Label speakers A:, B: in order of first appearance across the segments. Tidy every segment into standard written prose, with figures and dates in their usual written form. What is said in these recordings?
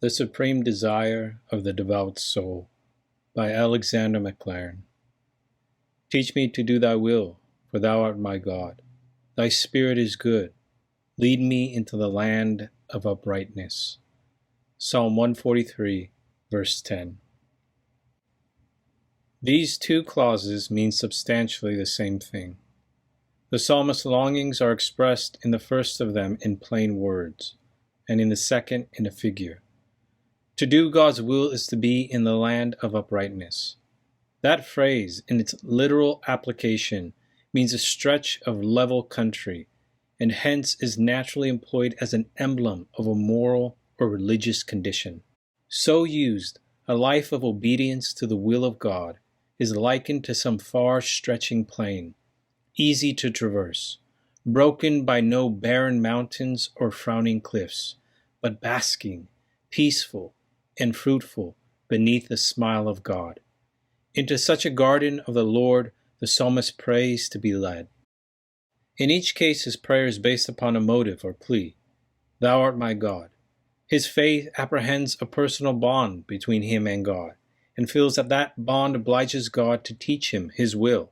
A: The Supreme Desire of the Devout Soul by Alexander Maclaren. Teach me to do thy will, for thou art my God. Thy spirit is good. Lead me into the land of uprightness. Psalm 143, verse 10. These two clauses mean substantially the same thing. The psalmist's longings are expressed in the first of them in plain words, and in the second in a figure. To do God's will is to be in the land of uprightness. That phrase, in its literal application, means a stretch of level country, and hence is naturally employed as an emblem of a moral or religious condition. So used, a life of obedience to the will of God is likened to some far-stretching plain, easy to traverse, broken by no barren mountains or frowning cliffs, but basking, peaceful, and fruitful beneath the smile of God. Into such a garden of the Lord the psalmist prays to be led. In each case his prayer is based upon a motive or plea. Thou art my God. His faith apprehends a personal bond between him and God, and feels that that bond obliges God to teach him his will.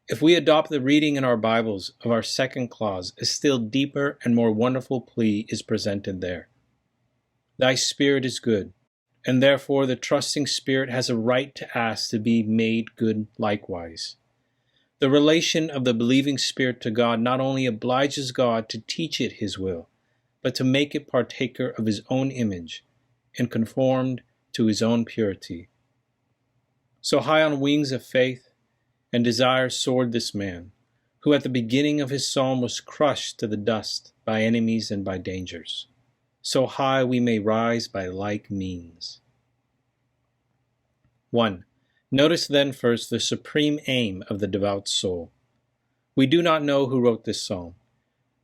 A: If we adopt the reading in our Bibles of our second clause, a still deeper and more wonderful plea is presented there. Thy spirit is good, and therefore the trusting spirit has a right to ask to be made good likewise. The relation of the believing spirit to God not only obliges God to teach it his will, but to make it partaker of his own image and conformed to his own purity. So high on wings of faith and desire soared this man, who at the beginning of his psalm was crushed to the dust by enemies and by dangers. So high we may rise by like means. 1. Notice then first the supreme aim of the devout soul. We do not know who wrote this psalm.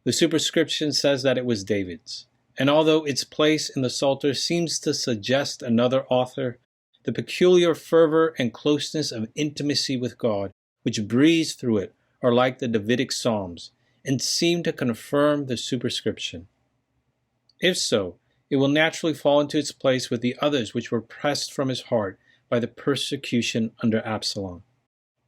A: The superscription says that it was David's, and although its place in the Psalter seems to suggest another author, the peculiar fervor and closeness of intimacy with God which breathes through it are like the Davidic Psalms and seem to confirm the superscription. If so, it will naturally fall into its place with the others which were pressed from his heart by the persecution under Absalom.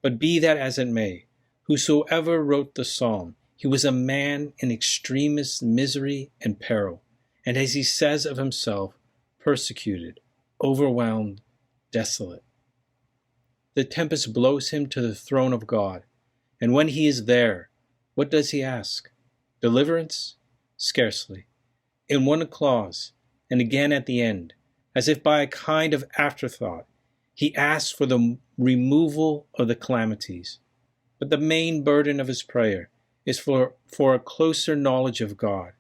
A: But be that as it may, whosoever wrote the psalm, he was a man in extremest misery and peril, and as he says of himself, persecuted, overwhelmed, desolate. The tempest blows him to the throne of God, and when he is there, what does he ask? Deliverance? Scarcely. In one clause, and again at the end, as if by a kind of afterthought, he asks for the removal of the calamities. But the main burden of his prayer is for a closer knowledge of God,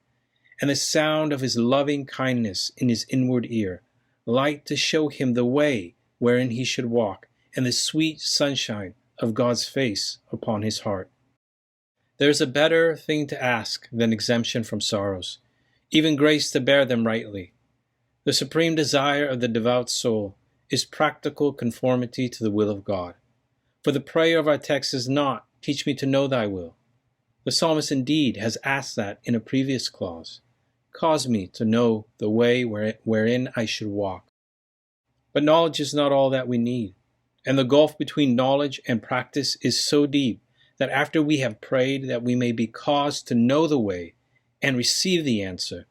A: and the sound of his loving kindness in his inward ear, light to show him the way wherein he should walk, and the sweet sunshine of God's face upon his heart. There is a better thing to ask than exemption from sorrows, even grace to bear them rightly. The supreme desire of the devout soul is practical conformity to the will of God. For the prayer of our text is not, teach me to know thy will. The psalmist indeed has asked that in a previous clause, cause me to know the way wherein I should walk. But knowledge is not all that we need, and the gulf between knowledge and practice is so deep that after we have prayed that we may be caused to know the way and receive the answer,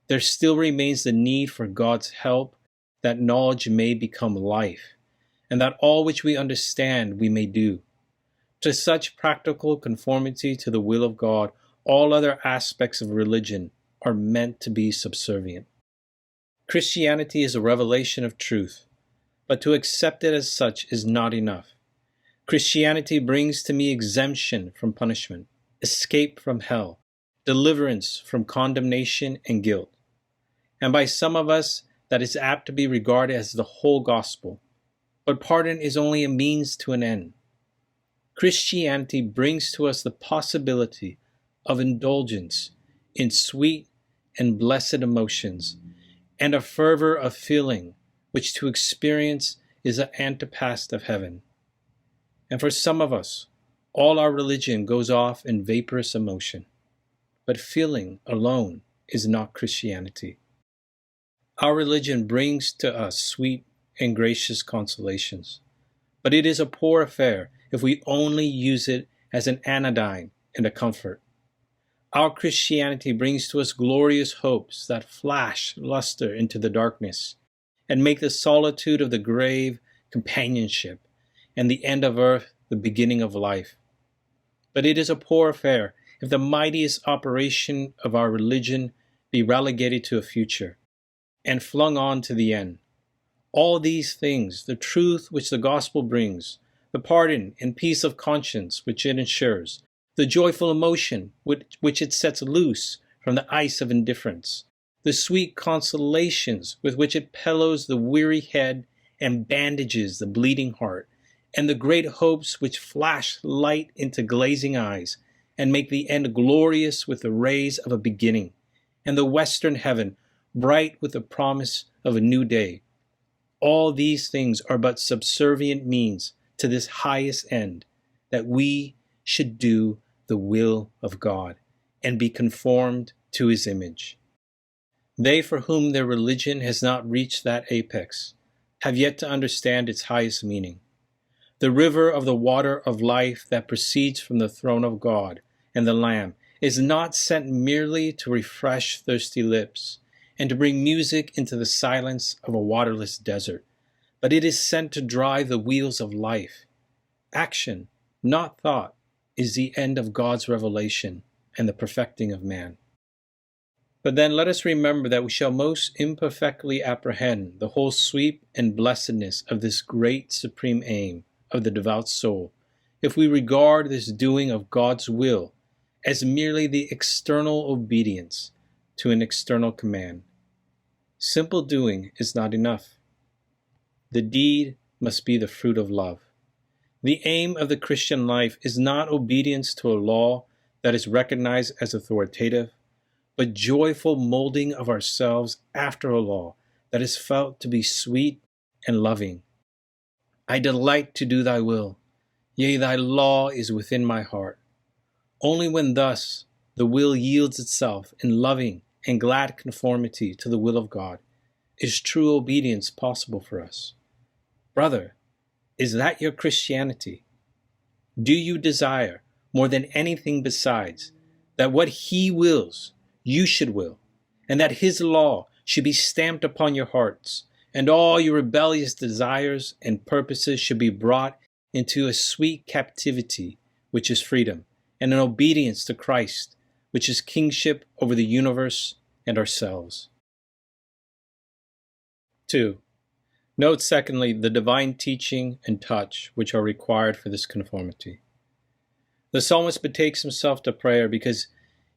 A: there still remains the need for God's help that knowledge may become life, and that all which we understand we may do. To such practical conformity to the will of God, all other aspects of religion are meant to be subservient. Christianity is a revelation of truth, but to accept it as such is not enough. Christianity brings to me exemption from punishment, escape from hell, deliverance from condemnation and guilt. And by some of us, that is apt to be regarded as the whole gospel. But pardon is only a means to an end. Christianity brings to us the possibility of indulgence in sweet and blessed emotions, and a fervor of feeling which to experience is an antepast of heaven. And for some of us, all our religion goes off in vaporous emotion. But feeling alone is not Christianity. Our religion brings to us sweet and gracious consolations, but it is a poor affair if we only use it as an anodyne and a comfort. Our Christianity brings to us glorious hopes that flash luster into the darkness and make the solitude of the grave companionship and the end of earth the beginning of life. But it is a poor affair if the mightiest operation of our religion be relegated to a future and flung on to the end. All these things, the truth which the gospel brings, the pardon and peace of conscience which it ensures, the joyful emotion which it sets loose from the ice of indifference, the sweet consolations with which it pillows the weary head and bandages the bleeding heart, and the great hopes which flash light into glazing eyes and make the end glorious with the rays of a beginning, and the western heaven bright with the promise of a new day. All these things are but subservient means to this highest end, that we should do the will of God and be conformed to his image. They for whom their religion has not reached that apex have yet to understand its highest meaning. The river of the water of life that proceeds from the throne of God and the Lamb is not sent merely to refresh thirsty lips and to bring music into the silence of a waterless desert, but it is sent to drive the wheels of life. Action, not thought, is the end of God's revelation and the perfecting of man. But then let us remember that we shall most imperfectly apprehend the whole sweep and blessedness of this great supreme aim of the devout soul if we regard this doing of God's will as merely the external obedience to an external command. Simple doing is not enough. The deed must be the fruit of love. The aim of the Christian life is not obedience to a law that is recognized as authoritative, but joyful molding of ourselves after a law that is felt to be sweet and loving. I delight to do thy will, yea, thy law is within my heart. Only when thus the will yields itself in loving and glad conformity to the will of God is true obedience possible for us. Brother, is that your Christianity? Do you desire, more than anything besides, that what he wills, you should will, and that his law should be stamped upon your hearts, and all your rebellious desires and purposes should be brought into a sweet captivity, which is freedom, and an obedience to Christ, which is kingship over the universe and ourselves? 2. Note, secondly, the divine teaching and touch which are required for this conformity. The psalmist betakes himself to prayer because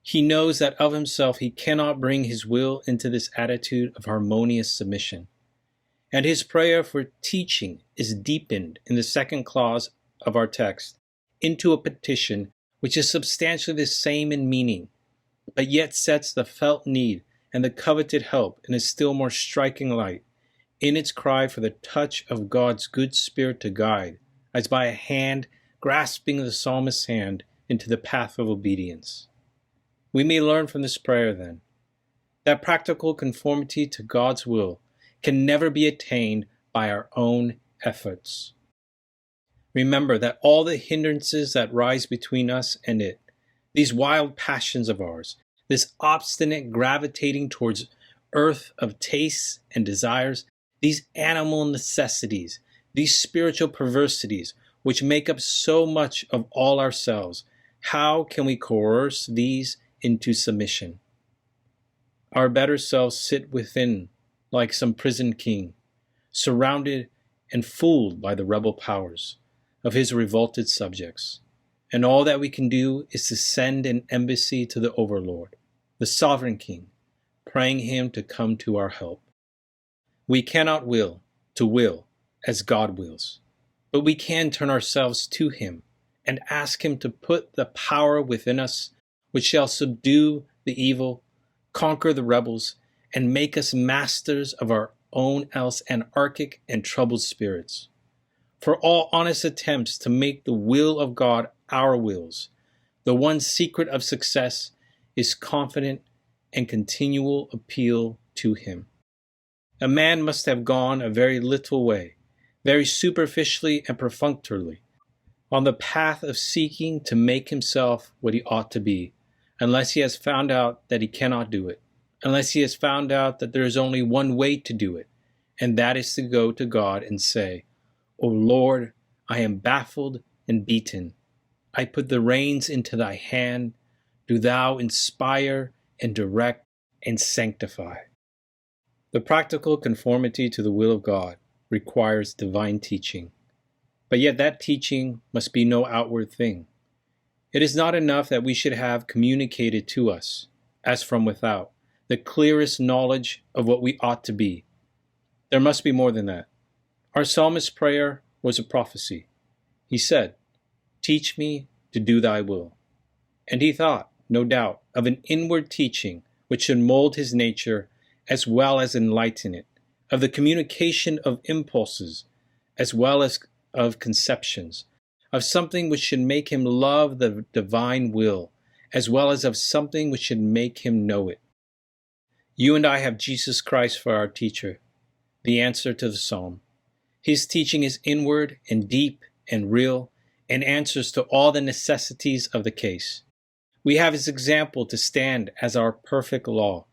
A: he knows that of himself he cannot bring his will into this attitude of harmonious submission. And his prayer for teaching is deepened in the second clause of our text into a petition which is substantially the same in meaning, but yet sets the felt need and the coveted help in a still more striking light, in its cry for the touch of God's good Spirit to guide, as by a hand grasping the psalmist's hand into the path of obedience. We may learn from this prayer, then, that practical conformity to God's will can never be attained by our own efforts. Remember that all the hindrances that rise between us and it, these wild passions of ours, this obstinate gravitating towards earth of tastes and desires, these animal necessities, these spiritual perversities, which make up so much of all ourselves, how can we coerce these into submission? Our better selves sit within like some prison king, surrounded and fooled by the rebel powers of his revolted subjects. And all that we can do is to send an embassy to the overlord, the sovereign king, praying him to come to our help. We cannot will as God wills, but we can turn ourselves to him and ask him to put the power within us which shall subdue the evil, conquer the rebels, and make us masters of our own else anarchic and troubled spirits. For all honest attempts to make the will of God our wills, the one secret of success is confident and continual appeal to him. a man must have gone a very little way, very superficially and perfunctorily, on the path of seeking to make himself what he ought to be, unless he has found out that he cannot do it, unless he has found out that there is only one way to do it, and that is to go to God and say, "O Lord, I am baffled and beaten. I put the reins into thy hand. Do thou inspire and direct and sanctify." The practical conformity to the will of God requires divine teaching. But yet that teaching must be no outward thing. It is not enough that we should have communicated to us, as from without, the clearest knowledge of what we ought to be. There must be more than that. Our psalmist's prayer was a prophecy. He said, "Teach me to do thy will." And he thought, no doubt, of an inward teaching which should mold his nature as well as enlighten it, of the communication of impulses as well as of conceptions, of something which should make him love the divine will, as well as of something which should make him know it. You and I have Jesus Christ for our teacher, the answer to the psalm. His teaching is inward and deep and real, and answers to all the necessities of the case. We have his example to stand as our perfect law.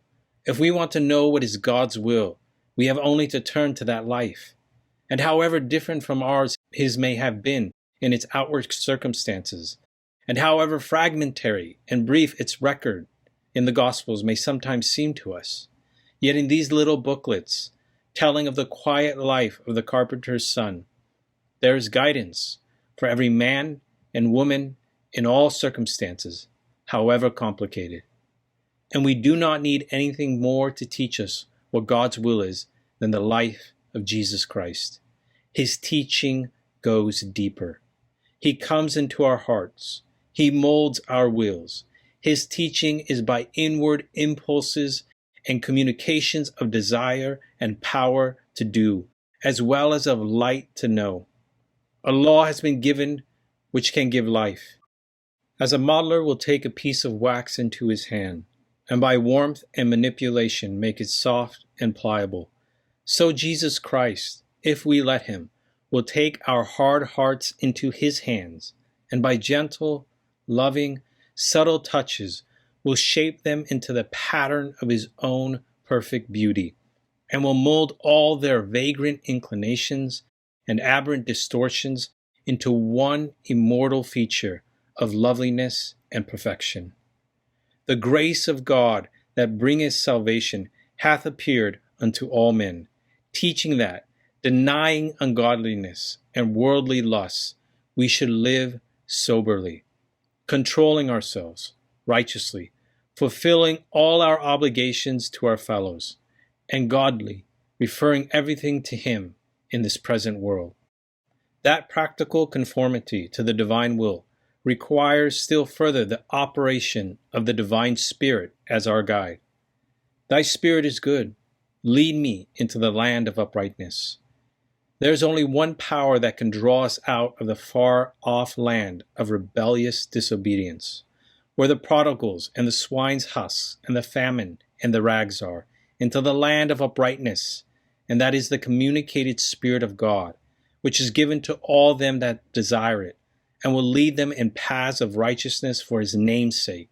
A: If we want to know what is God's will, we have only to turn to that life. And however different from ours his may have been in its outward circumstances, and however fragmentary and brief its record in the Gospels may sometimes seem to us, yet in these little booklets, telling of the quiet life of the carpenter's son, there is guidance for every man and woman in all circumstances, however complicated. And we do not need anything more to teach us what God's will is than the life of Jesus Christ. His teaching goes deeper. He comes into our hearts. He molds our wills. His teaching is by inward impulses and communications of desire and power to do, as well as of light to know. A law has been given which can give life. As a modeler will take a piece of wax into his hand, and by warmth and manipulation make it soft and pliable, so Jesus Christ, if we let him, will take our hard hearts into his hands, and by gentle, loving, subtle touches will shape them into the pattern of his own perfect beauty, and will mold all their vagrant inclinations and aberrant distortions into one immortal feature of loveliness and perfection. The grace of God that bringeth salvation hath appeared unto all men, teaching that, denying ungodliness and worldly lusts, we should live soberly, controlling ourselves righteously, fulfilling all our obligations to our fellows, and godly, referring everything to him in this present world. That practical conformity to the divine will requires still further the operation of the divine Spirit as our guide. Thy Spirit is good. Lead me into the land of uprightness. There is only one power that can draw us out of the far-off land of rebellious disobedience, where the prodigals and the swine's husks and the famine and the rags are, into the land of uprightness, and that is the communicated Spirit of God, which is given to all them that desire it, and will lead them in paths of righteousness for his name's sake.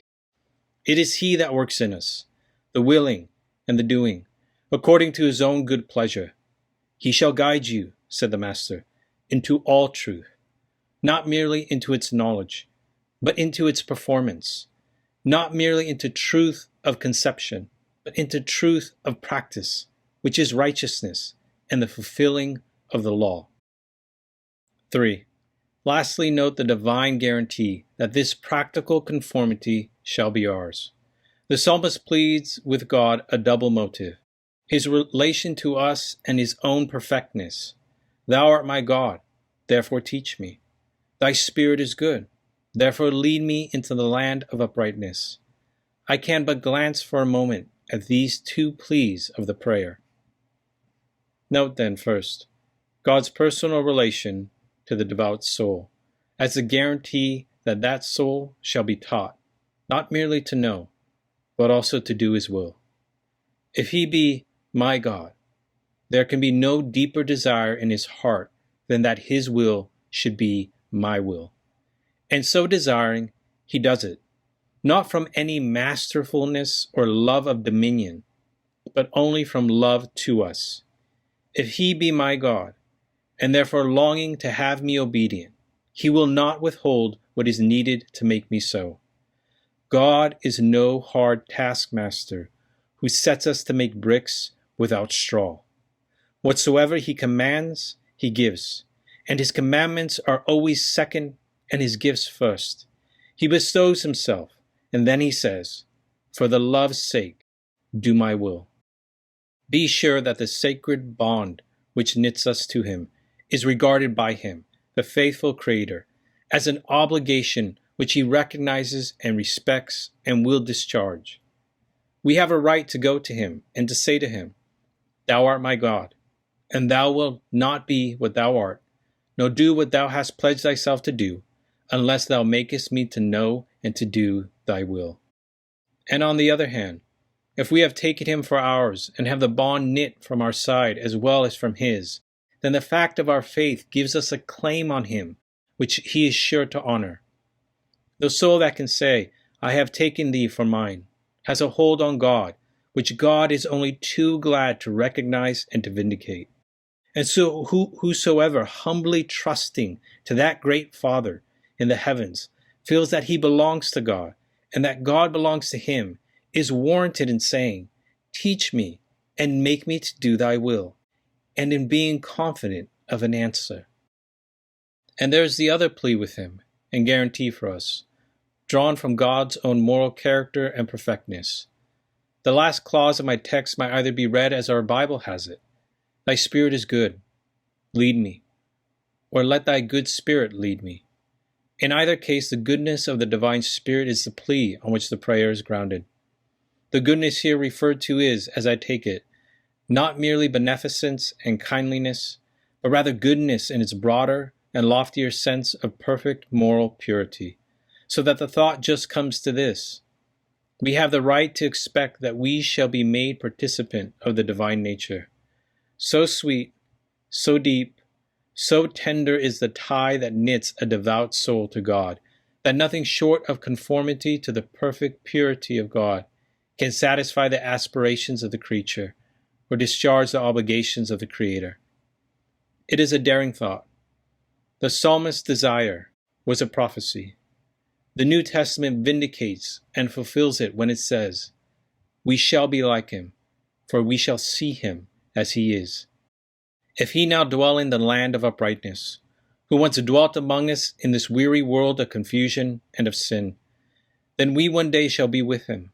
A: It is he that works in us, the willing and the doing, according to his own good pleasure. He shall guide you, said the Master, into all truth, not merely into its knowledge, but into its performance, not merely into truth of conception, but into truth of practice, which is righteousness and the fulfilling of the law. 3. Lastly, note the divine guarantee that this practical conformity shall be ours. The psalmist pleads with God a double motive: his relation to us and his own perfectness. Thou art my God, therefore teach me. Thy Spirit is good, therefore lead me into the land of uprightness. I can but glance for a moment at these two pleas of the prayer. Note then, first, God's personal relation to the devout soul, as a guarantee that that soul shall be taught, not merely to know, but also to do his will. If he be my God, There can be no deeper desire in his heart than that his will should be my will. And so desiring, he does it, not from any masterfulness or love of dominion, but only from love to us. If he be my God, and therefore longing to have me obedient, he will not withhold what is needed to make me so. God is no hard taskmaster who sets us to make bricks without straw. Whatsoever he commands, he gives, and his commandments are always second and his gifts first. He bestows himself, and then he says, "For the love's sake, do my will." Be sure that the sacred bond which knits us to him is regarded by him, the faithful Creator, as an obligation which he recognizes and respects and will discharge. We have a right to go to him and to say to him, "Thou art my God, and thou wilt not be what thou art, nor do what thou hast pledged thyself to do, unless thou makest me to know and to do thy will." And on the other hand, if we have taken him for ours and have the bond knit from our side as well as from his, then the fact of our faith gives us a claim on him, which he is sure to honor. The soul that can say, "I have taken thee for mine," has a hold on God, which God is only too glad to recognize and to vindicate. And so whosoever humbly trusting to that great Father in the heavens feels that he belongs to God and that God belongs to him is warranted in saying, "Teach me and make me to do thy will," and in being confident of an answer. And there is the other plea with him and guarantee for us, drawn from God's own moral character and perfectness. The last clause of my text might either be read as our Bible has it, "Thy Spirit is good, lead me," or "Let thy good Spirit lead me." In either case, the goodness of the divine Spirit is the plea on which the prayer is grounded. The goodness here referred to is, as I take it, not merely beneficence and kindliness, but rather goodness in its broader and loftier sense of perfect moral purity, so that the thought just comes to this: we have the right to expect that we shall be made participant of the divine nature. So sweet, so deep, so tender is the tie that knits a devout soul to God, that nothing short of conformity to the perfect purity of God can satisfy the aspirations of the creature or discharge the obligations of the Creator. It is a daring thought. The psalmist's desire was a prophecy. The New Testament vindicates and fulfills it when it says, "We shall be like him, for we shall see him as he is." If he now dwell in the land of uprightness, who once dwelt among us in this weary world of confusion and of sin, then we one day shall be with him.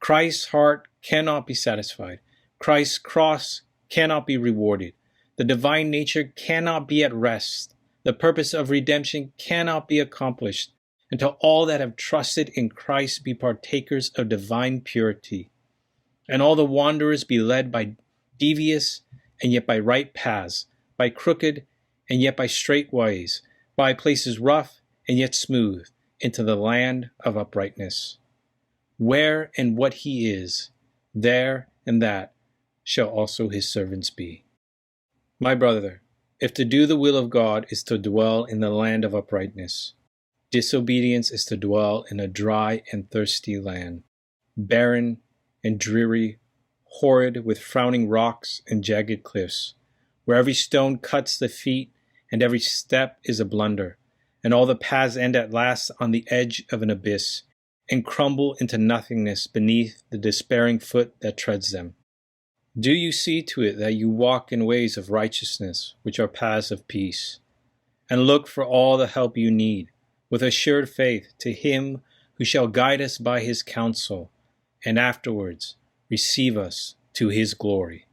A: Christ's heart cannot be satisfied. Christ's cross cannot be rewarded. The divine nature cannot be at rest. The purpose of redemption cannot be accomplished until all that have trusted in Christ be partakers of divine purity, and all the wanderers be led by devious and yet by right paths, by crooked and yet by straight ways, by places rough and yet smooth, into the land of uprightness. Where and what he is, there and that shall also his servants be. My brother, if to do the will of God is to dwell in the land of uprightness, disobedience is to dwell in a dry and thirsty land, barren and dreary, horrid with frowning rocks and jagged cliffs, where every stone cuts the feet and every step is a blunder, and all the paths end at last on the edge of an abyss, and crumble into nothingness beneath the despairing foot that treads them. Do you see to it that you walk in ways of righteousness, which are paths of peace, and look for all the help you need, with assured faith, to him who shall guide us by his counsel, and afterwards receive us to his glory.